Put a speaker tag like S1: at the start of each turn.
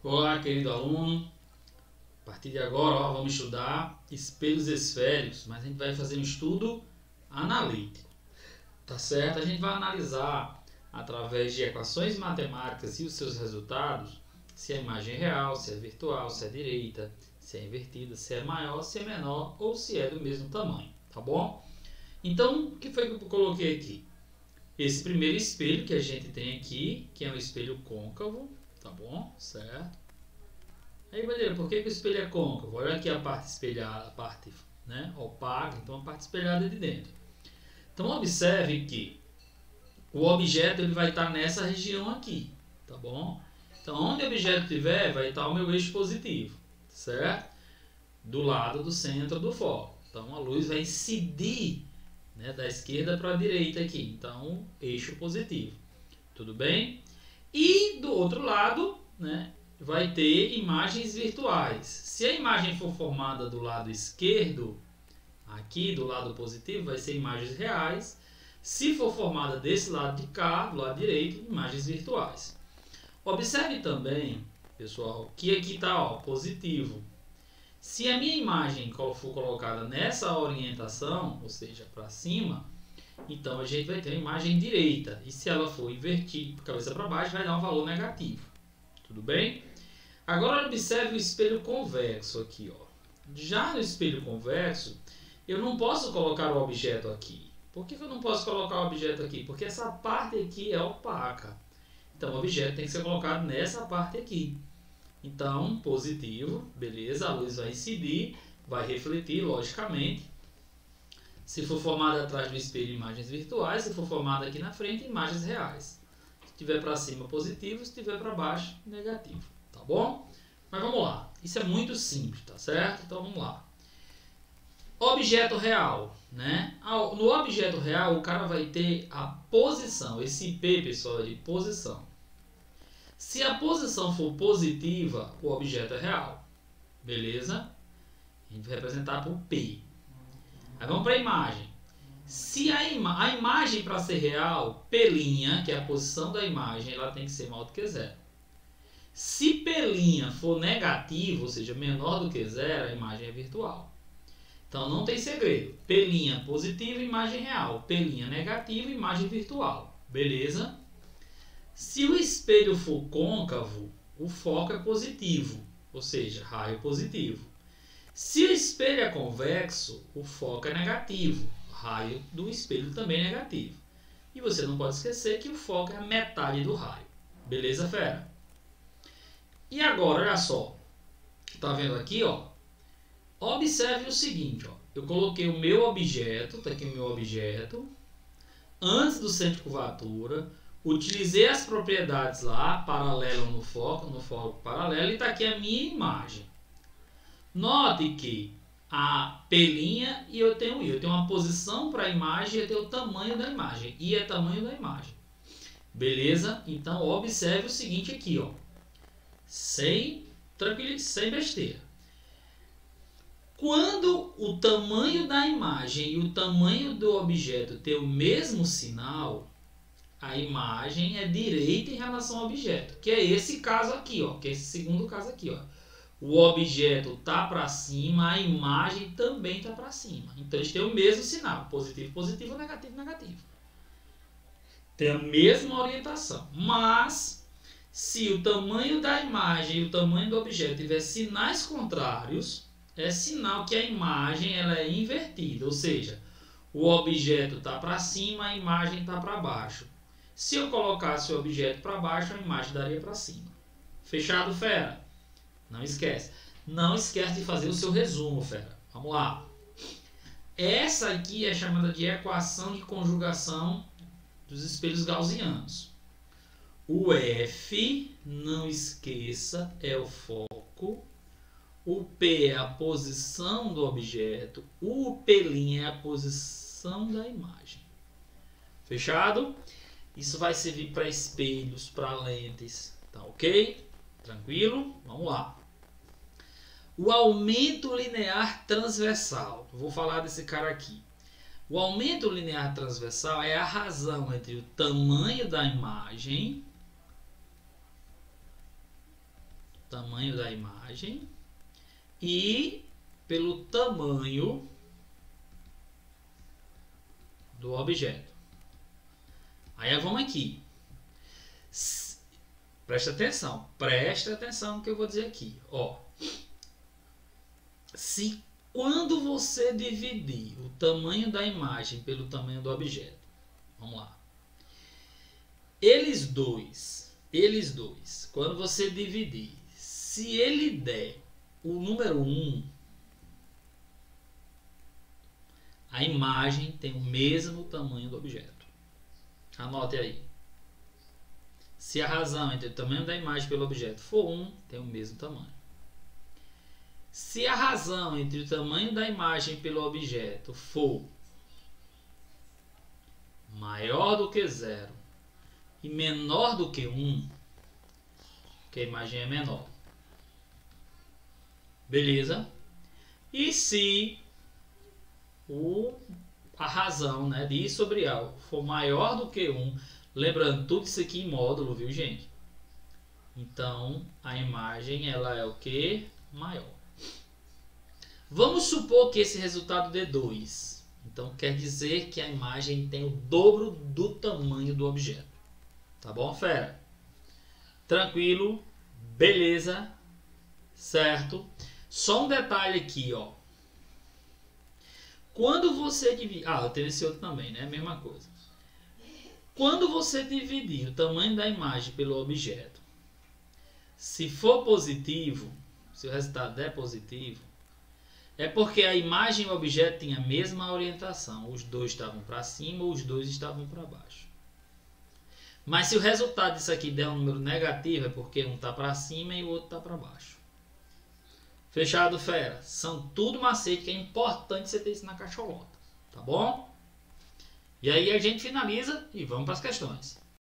S1: Olá, querido aluno. A partir de agora, vamos estudar espelhos esféricos, mas a gente vai fazer um estudo analítico, tá certo? A gente vai analisar através de equações matemáticas e os seus resultados se a imagem é real, se é virtual, se é direita, se é invertida, se é maior, se é menor ou se é do mesmo tamanho, tá bom? Então, o que foi que eu coloquei aqui? Esse primeiro espelho que a gente tem aqui, que é um espelho côncavo, tá bom? Certo? Aí, Bandeira, por que o espelho é côncavo? Olha aqui a parte espelhada, a parte opaca, então a parte espelhada de dentro. Então, observe que o objeto ele vai estar nessa região aqui, tá bom? Então, onde o objeto estiver, vai estar o meu eixo positivo, certo? Do lado do centro do foco. Então, a luz vai incidir, da esquerda para a direita aqui. Então, eixo positivo. Tudo bem? E do outro lado, vai ter imagens virtuais. Se a imagem for formada do lado esquerdo, aqui do lado positivo, vai ser imagens reais. Se for formada desse lado de cá, do lado direito, imagens virtuais. Observe também, pessoal, que aqui está positivo. Se a minha imagem for colocada nessa orientação, ou seja, para cima, então a gente vai ter a imagem direita. E se ela for invertida, cabeça para baixo, vai dar um valor negativo. Tudo bem? Agora observe o espelho convexo aqui. Já no espelho convexo, eu não posso colocar o objeto aqui. Por que eu não posso colocar o objeto aqui? Porque essa parte aqui é opaca. Então o objeto tem que ser colocado nessa parte aqui. Então, positivo, beleza, a luz vai incidir, vai refletir, logicamente. Se for formada atrás do espelho, imagens virtuais. Se for formada aqui na frente, imagens reais. Se estiver para cima, positivo. Se estiver para baixo, negativo. Tá bom? Mas vamos lá. Isso é muito simples, tá certo? Então, vamos lá. Objeto real, No objeto real, o cara vai ter a posição. Esse P, pessoal, é de posição. Se a posição for positiva, o objeto é real. Beleza? A gente vai representar por P. Aí vamos para a imagem. Se a imagem para ser real, P', que é a posição da imagem, ela tem que ser maior do que zero. Se P' for negativo, ou seja, menor do que zero, a imagem é virtual. Então não tem segredo. P' positivo, imagem real. P' negativo, imagem virtual. Beleza? Se o espelho for côncavo, o foco é positivo, ou seja, raio positivo. Se o espelho é convexo, o foco é negativo, o raio do espelho também é negativo. E você não pode esquecer que o foco é a metade do raio. Beleza, fera? E agora, olha só. Tá vendo aqui, Observe o seguinte, Eu coloquei o meu objeto, tá aqui o meu objeto, antes do centro de curvatura. Utilizei as propriedades lá, paralelo no foco paralelo, e está aqui a minha imagem. Note que a P' e eu tenho I. Eu tenho uma posição para a imagem e eu tenho o tamanho da imagem. I é tamanho da imagem. Beleza? Então, observe o seguinte aqui, sem besteira. Quando o tamanho da imagem e o tamanho do objeto tem o mesmo sinal, a imagem é direita em relação ao objeto, que é esse caso aqui, que é esse segundo caso aqui, O objeto está para cima, a imagem também está para cima. Então eles têm o mesmo sinal, positivo, positivo, negativo, negativo. Tem a mesma orientação, mas se o tamanho da imagem e o tamanho do objeto tiver sinais contrários, é sinal que a imagem ela é invertida, ou seja, o objeto está para cima, a imagem está para baixo. Se eu colocasse o objeto para baixo, a imagem daria para cima. Fechado, fera? Não esquece. Não esquece de fazer o seu resumo, fera. Vamos lá. Essa aqui é chamada de equação de conjugação dos espelhos gaussianos. O F, não esqueça, é o foco. O P é a posição do objeto. O P' é a posição da imagem. Fechado? Isso vai servir para espelhos, para lentes, tá ok? Tranquilo? Vamos lá. O aumento linear transversal. Eu vou falar desse cara aqui. O aumento linear transversal é a razão entre o tamanho da imagem tamanho da imagem e pelo tamanho do objeto. Aí vamos aqui. Presta atenção no que eu vou dizer aqui. Ó, se quando você dividir o tamanho da imagem pelo tamanho do objeto, vamos lá. Eles dois, quando você dividir, se ele der o número 1, a imagem tem o mesmo tamanho do objeto. Anote aí. Se a razão entre o tamanho da imagem pelo objeto for 1, tem o mesmo tamanho. Se a razão entre o tamanho da imagem pelo objeto for maior do que 0 e menor do que 1, que a imagem é menor. Beleza? E se a razão, né, de I sobre A for maior do que 1, lembrando tudo isso aqui em módulo, viu, gente? Então, a imagem ela é o que? Maior. Vamos supor que esse resultado dê 2. Então, quer dizer que a imagem tem o dobro do tamanho do objeto. Tá bom, fera? Tranquilo? Beleza? Certo? Só um detalhe aqui, ó. Quando você dividir... eu tenho esse outro também, né? Mesma coisa. Quando você dividir o tamanho da imagem pelo objeto, se for positivo, se o resultado der positivo, é porque a imagem e o objeto têm a mesma orientação. Os dois estavam para cima ou os dois estavam para baixo. Mas se o resultado disso aqui der um número negativo, é porque um está para cima e o outro está para baixo. Fechado, fera? São tudo macete que é importante você ter isso na caixolota. Tá bom? E aí a gente finaliza e vamos para as questões.